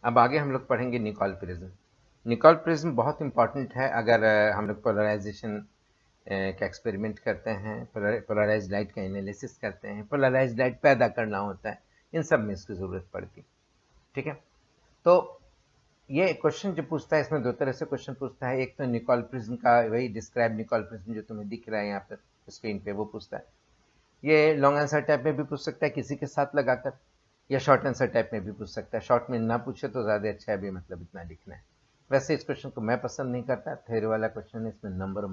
अब आगे हम लोग पढ़ेंगे निकोल प्रिज्म। निकोल प्रिज्म बहुत इंपॉर्टेंट है अगर हम लोग पोलराइजेशन का एक्सपेरिमेंट करते हैं, पोलराइज लाइट का एनालिसिस करते हैं, पोलराइज लाइट पैदा करना होता है, इन सब में इसकी ज़रूरत पड़ती है। ठीक है, तो ये क्वेश्चन जो पूछता है इसमें दो तरह से क्वेश्चन पूछता है। एक तो निकोल प्रिज्म का, वही डिस्क्राइब निकोल प्रिज्म जो तुम्हें दिख रहा है यहाँ पर स्क्रीन पे, वो पूछता है। ये लॉन्ग आंसर टाइप में भी पूछ सकता है किसी के साथ लगाकर, या शॉर्ट आंसर टाइप में भी पूछ सकता है। शॉर्ट में ना पूछे तो ज़्यादा अच्छा है, भी मतलब इतना लिखना है। वैसे इस क्वेश्चन को मैं पसंद नहीं करता, थ्योरी वाला क्वेश्चन है, इसमें नंबर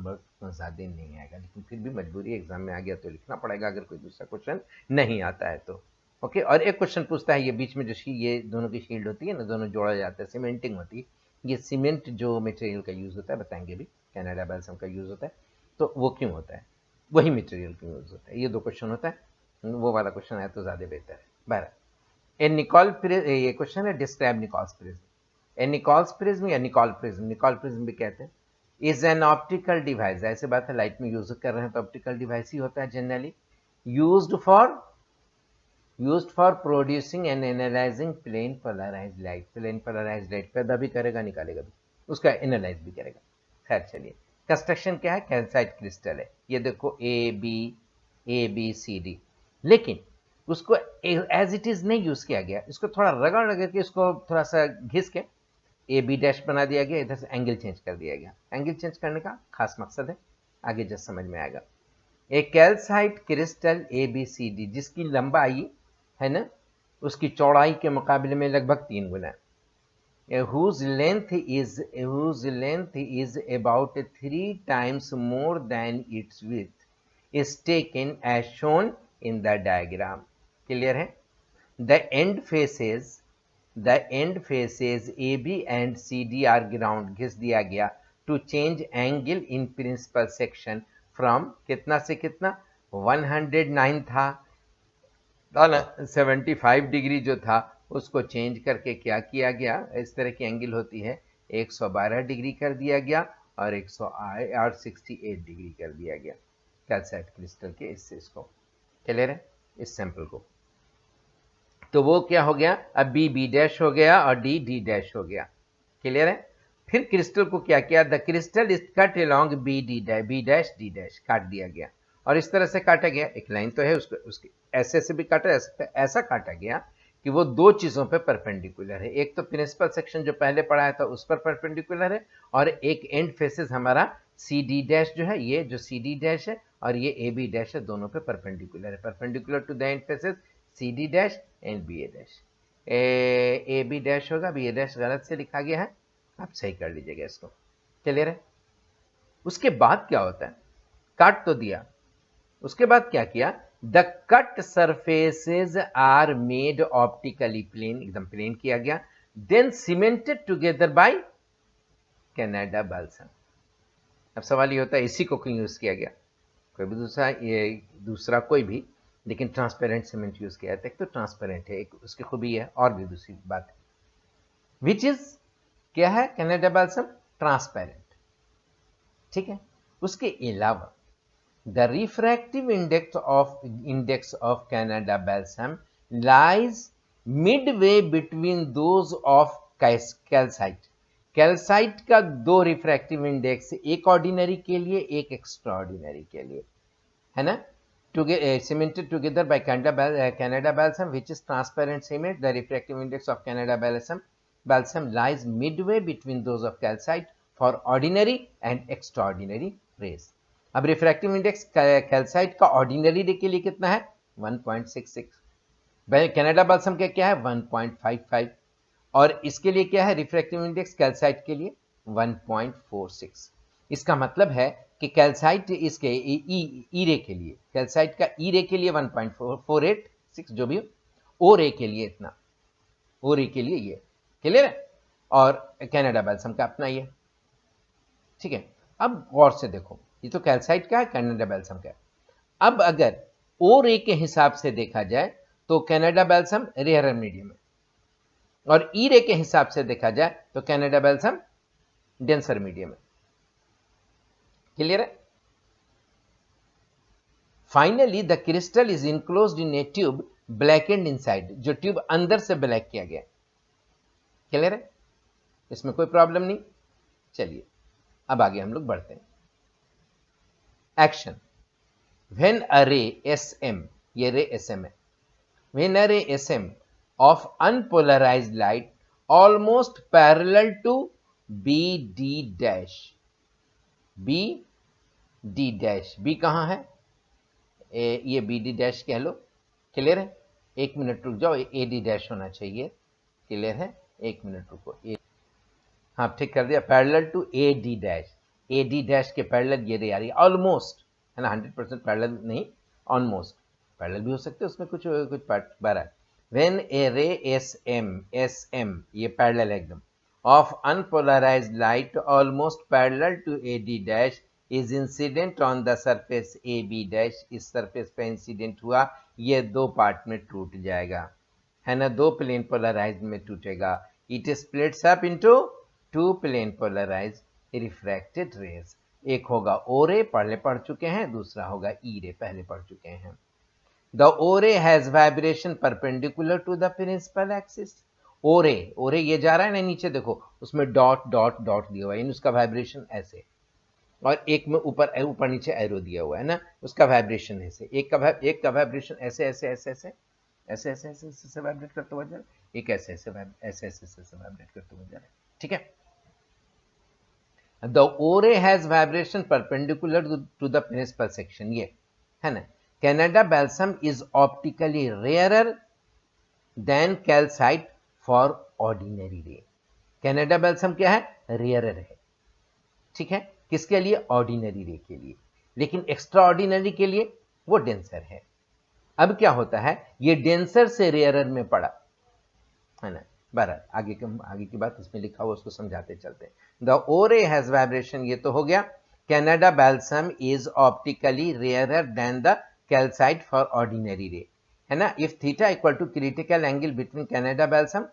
ज़्यादा ही नहीं आएगा, लेकिन फिर भी मजबूरी एग्जाम में आ गया तो लिखना पड़ेगा अगर कोई दूसरा क्वेश्चन नहीं आता है तो। ओके, और एक क्वेश्चन पूछता है, ये बीच में जो ये दोनों की शील्ड होती है ना, दोनों जोड़ा जाता है, सीमेंटिंग होती है। ये सीमेंट जो मटेरियल का यूज़ होता है बताएंगे भी, कनाडा बैल्सम का यूज़ होता है, तो वो क्यों होता है, वही मटेरियल क्यों यूज़ होता है। ये दो क्वेश्चन होता है, वो वाला क्वेश्चन है तो ज़्यादा बेहतर है। बहरहाल ए निकोल प्रिज्म, ये क्वेश्चन है डिस्क्राइब निकोल्स प्रिज्म। ए निकोल्स प्रिज्म या निकोल प्रिज्म, निकोल प्रिज्म भी कहते हैं, इज एन ऑप्टिकल डिवाइस। ऐसे बात है, लाइट में यूज कर रहे हैं तो ऑप्टिकल डिवाइस ही होता है generally, used for producing and analysing plane polarised light. Plane polarised light पैदा भी करेगा, निकालेगा भी, उसका एनालाइज भी करेगा। खैर चलिए, कंस्ट्रक्शन क्या है, कैल्साइट क्रिस्टल है। ये देखो ए बी सी डी, लेकिन उसको एज इट इज नहीं यूज किया गया, इसको थोड़ा रगड़ रगड़ के, इसको थोड़ा सा घिस के ए बी डैश बना दिया गया, इधर से एंगल चेंज कर दिया गया। एंगल चेंज करने का खास मकसद है, आगे जस्ट समझ में आएगा। A calcite crystal A B C D, जिसकी लंबाई है ना, उसकी चौड़ाई के मुकाबले में लगभग 3 गुना है। whose length is about 3 times more than its width is taken as shown in the diagram. Clear है? The end faces AB and CD are ground, घिस दिया गया, to change angle in principal section from कितना से कितना, 109 था ना, 75 degree जो था उसको चेंज करके क्या किया गया, इस तरह की एंगल होती है, 112 डिग्री कर दिया गया और 168 डिग्री कर दिया गया कैल्साइट क्रिस्टल के इसको। क्लियर है इस सैंपल को? तो वो क्या हो गया, अब बी बी डैश हो गया और डी डी डैश हो गया। क्लियर है? फिर क्रिस्टल को क्या किया, the crystal is cut along B dash D dash, काट दिया गया। और इस तरह से काटा गया, एक लाइन तो है उसको, उसके ऐसे से भी काटा जा सकता है, ऐसा काटा गया कि वो दो चीजों पे परपेंडिकुलर है। एक तो प्रिंसिपल सेक्शन जो पहले पढ़ाया था उस पर परपेंडिकुलर है, और एक एंड फेसेस हमारा सी डी डैश जो है, ये जो सी डी डैश है और ये ए बी डैश है, दोनों पे परपेंडिकुलर है, perpendicular to the end faces C D dash and B A dash. A B dash होगा, बी ए डैश गलत से लिखा गया है, आप सही कर लीजिएगा इसको। क्लियर है? उसके बाद क्या होता है, काट तो दिया, उसके बाद क्या किया, the cut surfaces are made optically plane, एकदम प्लेन किया गया, then cemented together by Canada balsam. अब सवाल ये होता है इसी को क्यों यूज किया गया, कोई भी दूसरा, ये दूसरा कोई भी, लेकिन ट्रांसपेरेंट सीमेंट यूज किया जाता है। एक तो ट्रांसपेरेंट है, एक उसकी खूबी है, और भी दूसरी बात है, विच इज क्या है, कनाडा बैल्सम ट्रांसपेरेंट। ठीक है, उसके अलावा the refractive index of Canada balsam lies Midway between those of calcite. Calcite का दो रिफ्रैक्टिव इंडेक्स, एक ऑर्डिनरी के लिए एक एक्स्ट्रा ऑर्डिनरी के लिए, है ना, cemented together by Canada balsam, which is transparent cement. The refractive index of Canada balsam lies midway between those of calcite for ordinary and extraordinary rays. अब refractive index calcite का ordinary रे के लिए कितना है, 1.66। कनाडा बाल्सम का क्या है, 1.55। और इसके लिए क्या है रिफ्रैक्टिव इंडेक्स कैल्साइट के लिए, 1.46। इसका मतलब है कि कैल्साइट इसके ई रे के लिए, कैल्साइट का ई रे के लिए 1.486 जो भी हो, ओ रे के लिए इतना, ओ रे के लिए ये। क्लियर है? और कनाडा बैल्सम का अपना ये। ठीक है, अब गौर से देखो, ये तो कैल्साइट का है, कनाडा बैल्सम का है। अब अगर ओ रे के हिसाब से देखा जाए तो कनाडा बैल्सम रेयर मीडियम है, और ई रे के हिसाब से देखा जाए तो कनाडा बैल्सम डेंसर मीडियम है। क्लियर है? Finally the crystal is enclosed in a tube blackened inside, जो ट्यूब अंदर से ब्लैक किया गया, क्लियर है, इसमें कोई प्रॉब्लम नहीं। चलिए अब आगे हम लोग बढ़ते हैं। Action, when a ray S M, ये रे एस एम है, when a ray S M of unpolarised light almost parallel to B D dash, B D dash, B कहां है, ये बी डी डैश कह लो। क्लियर है, एक minute रुक जाओ, ए डी डैश होना चाहिए। क्लियर है, एक मिनट रुको, हाँ ठीक कर दिया, parallel to A D dash, A D dash के पैरेलल ये रे आ रही है, ऑलमोस्ट है ना, 100% पैरेलल नहीं, ऑलमोस्ट पैरेलल भी हो सकते हैं, उसमें कुछ कुछ पार्ट बहरहाल। व्हेन ए रे एस एम ये पैरेलल है एकदम, of unpolarised light almost parallel to A D dash is incident on the surface A B dash, इस सरफेस पे इंसिडेंट हुआ, ये दो पार्ट में टूट जाएगा, है ना, दो प्लेन पोलराइज्ड में टूटेगा। It splits up into two plane polarise refracted rays, एक होगा ओ रे, पढ़ चुके हैं, दूसरा होगा ई रे, पहले पढ़ चुके हैं। The O ray has vibration perpendicular to the principal axis, O ray ये जा रहा है ना नीचे, देखो उसमें डॉट डॉट डॉट दिया हुआ है, उसका वाइब्रेशन ऐसे, और एक में ऊपर ऊपर नीचे एरो दिया हुआ है ना, उसका वाइब्रेशन ऐसे, एक का वाइब्रेशन ऐसे ऐसे ऐसे ऐसे ऐसे ऐसे ऐसे ऐसे वाइब्रेट करते हुआ जा रहा है, एक ऐसे ऐसे ऐसे ऐसे ऐसे वाइब्रेट करते हुआ जा रहा है, ठीक है। The O ray has vibration perpendicular to the principal section, ये है ना। Canada balsam is optically rarer than calcite for ordinary ray, Canada balsam क्या है, रेयरर है, ठीक है, किसके लिए, ऑर्डिनरी रे के लिए, लेकिन एक्स्ट्रा ऑर्डिनरी के लिए वो डेंसर है। अब क्या होता है, ये डेंसर से रेयरर में पड़ा, है ना, बहरहाल आगे की बात इसमें लिखा हुआ, उसको समझाते चलते हैं। The O ray has vibration, ये तो हो गया। Canada balsam is optically rarer than the calcite for ordinary ray, है ना। If theta equal to critical angle between Canada balsam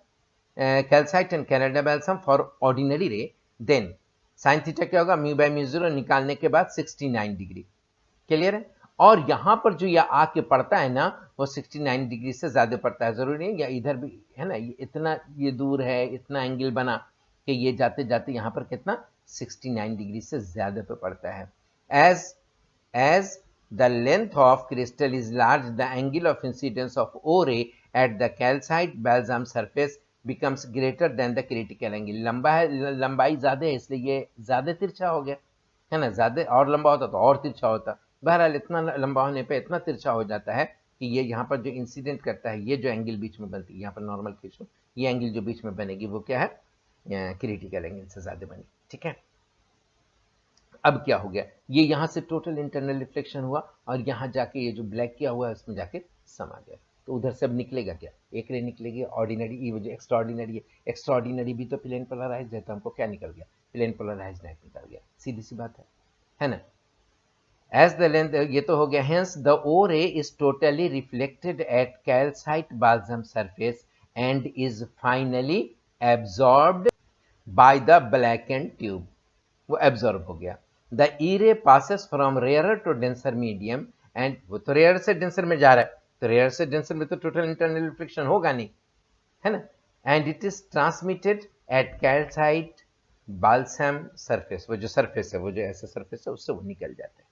calcite and Canada balsam for ordinary ray, then sine theta क्या होगा, mu by mu zero निकालने के बाद 69 degree. Clear है, और यहां पर जो यह आके पड़ता है ना, वो 69 डिग्री से ज्यादा पड़ता है, जरूरी नहीं, या इधर भी है ना, ये इतना ये दूर है, इतना एंगल बना कि ये जाते जाते यहां पर कितना 69 डिग्री से ज्यादा पे पड़ता है। As the length of crystal is large, the angle of incidence of O ray at the calcite balsam surface becomes greater than the critical angle, लंबा है, लंबाई ज्यादा है इसलिए ये ज्यादा तिरछा हो गया, है ना, ज्यादा और लंबा होता तो और तिरछा होता, बहरहाल इतना लंबा होने पे इतना तिरछा हो जाता है कि ये यहाँ पर जो इंसिडेंट करता है, ये जो एंगल बीच में बनती है, यहाँ पर नॉर्मल खींचो, ये एंगल जो बीच में बनेगी वो क्या है, क्रिटिकल एंगल से ज्यादा बनी, ठीक है। अब क्या हो गया, ये यहाँ से टोटल इंटरनल रिफ्लेक्शन हुआ, और यहाँ जाके ये जो ब्लैक किया हुआ है उसमें जाके समा गया, तो उधर से अब निकलेगा क्या, एक रे निकलेगी ऑर्डिनरी, ये जो एक्स्ट्रा ऑर्डिनरी है, एक्स्ट्रा ऑर्डिनरी भी तो प्लेन पोलराइज्ड है, तो हमको क्या निकल गया, प्लेन पोलराइज्ड लाइट निकल गया, सीधी सी बात है ना। एज द लेंथ, ये तो हो गया, hence the O ray is totally reflected at calcite balsam surface and is finally absorbed by the blackened tube, वो एब्जॉर्ब हो गया। The E ray passes from rarer to denser medium, and वो तो rare से denser में जा रहा है, तो रेयर से डेंसर में तो टोटल इंटरनल रिफ्लेक्शन होगा नहीं, है ना, and it is transmitted at calcite balsam surface, वो जो सरफेस है, वो जो ऐसा सरफेस है उससे वो निकल जाता है।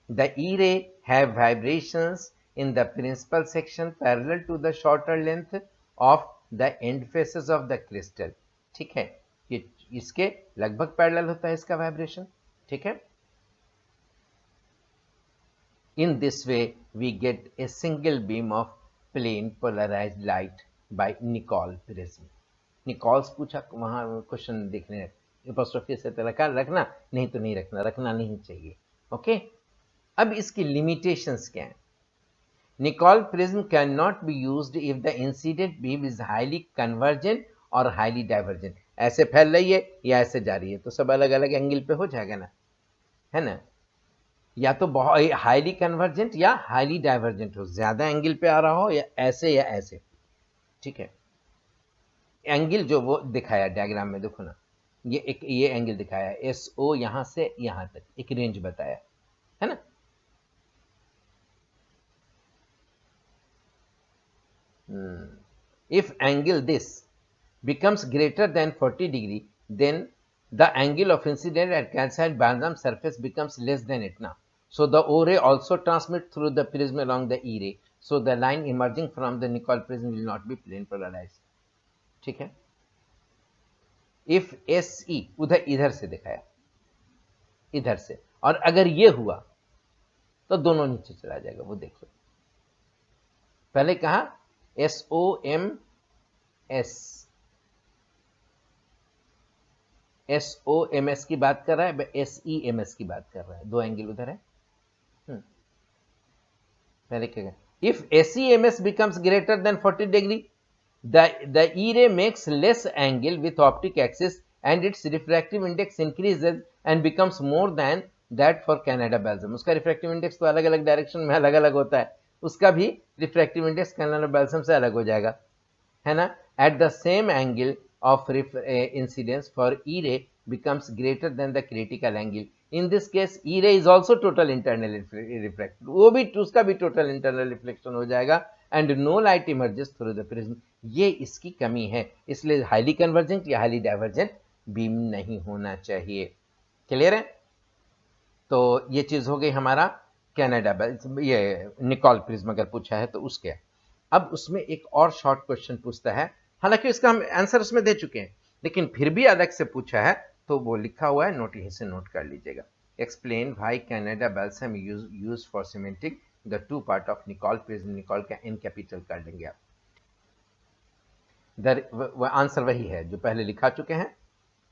The E-ray have vibrations in the principal section parallel to the shorter length of the end faces of the crystal, ठीक है, ये इसके लगभग पैरेलल होता है इसका वाइब्रेशन, ठीक है। In this way we get a single beam of plane polarized light by Nicol prism. Nichols पूछा, वहां क्वेश्चन देखने एपोस्ट्रोफी से तो रखना, नहीं तो नहीं रखना, रखना नहीं चाहिए, ओके। अब इसकी लिमिटेशंस क्या है, Nicole prism can not be used if the incident beam is highly convergent और हाईली डाइवर्जेंट, ऐसे फैल रही है या ऐसे जा रही है, तो सब अलग अलग एंगल पे हो जाएगा ना, है ना, या तो बहुत हाईली कन्वर्जेंट या हाईली डाइवर्जेंट हो, ज्यादा एंगल पे आ रहा हो या ऐसे, ठीक है। एंगल जो वो दिखाया डायग्राम में देखो ना, ये एंगल दिखाया है, एस ओ यहां से यहां तक एक रेंज बताया है ना। If angle this becomes greater than 40 degree, then the angle of incidence at calcite balsam surface becomes less than इतना. So the O ray also transmits through the prism along the E ray. So the line emerging from the Nicol prism will not be plane polarized. ठीक है. If SE इधर से दिखाया, इधर से, और अगर ये हुआ तो दोनों नीचे चला जाएगा. वो देख लो. पहले कहा SOMS, SOMS की बात कर रहा है, SEMS की बात कर रहा है. दो एंगल उधर है. पहले क्या कहा? If SEMS becomes greater than 40 degree, the E ray makes less angle with optic axis and its refractive index increases and becomes more than that for Canada balsam. उसका refractive index तो अलग अलग direction में अलग अलग होता है, उसका भी refractive index Canada balsam से अलग हो जाएगा, है ना. At the same angle of incidence for E ray becomes greater than the critical angle. In this case E ray is also total internal reflection, वो भी उसका भी total internal reflection हो जाएगा and no light emerges through the prism. ये इसकी कमी है, इसलिए हाईली कन्वर्जेंट या हाईली डाइवर्जेंट बीम नहीं होना चाहिए. क्लियर है. तो ये चीज हो गई हमारा कैनेडा, ये निकॉल प्रिज्म अगर पूछा है तो उसके. अब उसमें एक और शॉर्ट क्वेश्चन पूछता है, हालांकि इसका हम आंसर उसमें दे चुके हैं, लेकिन फिर भी अलग से पूछा है, तो वो लिखा हुआ है, नोट यहीं से नोट कर लीजिएगा. Explain why Canada balsam use for cementing the two part of Nicole prism. Nicole का एन कैपिटल कर लेंगे आप. आंसर वही है जो पहले लिखा चुके हैं.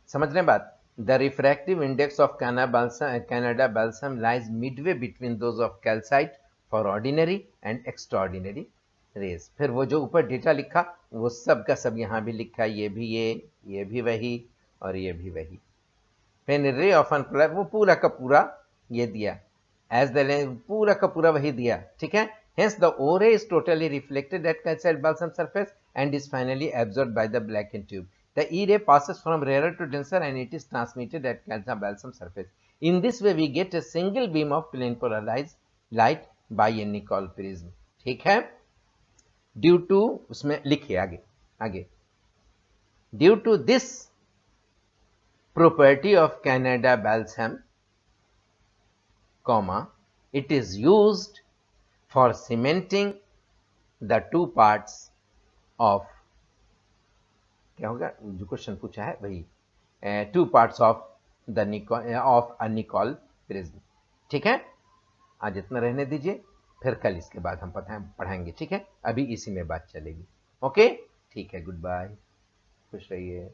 समझ रहे हैं बात. The refractive index of Canada balsam lies midway between those of calcite for ordinary and extraordinary rays. फिर वो जो ऊपर डेटा लिखा वो सब का सब यहाँ भी लिखा, ये भी वही और ये भी वही. When a ray of unpolarized, वो पूरा का पूरा ये दिया, as the पूरा का पूरा वही दिया. ठीक है. Hence the O ray is totally reflected at calcite balsam surface and is finally absorbed by the blackened tube. The E ray passes from rarer to denser and it is transmitted at calcite balsam surface. In this way we get a single beam of plane polarized light by a Nicol prism. ठीक है. Due to, उसमें लिखिए आगे. Due to this property of Canada balsam, it is used for cementing the two parts of, क्या होगा जो question पूछा है वही, two parts of the Nicole prism. ठीक है. आज इतना रहने दीजिए, फिर कल इसके बाद हम पढ़ाएंगे. ठीक है. अभी इसी में बात चलेगी. ओके. ठीक है. Goodbye. खुश रहिए.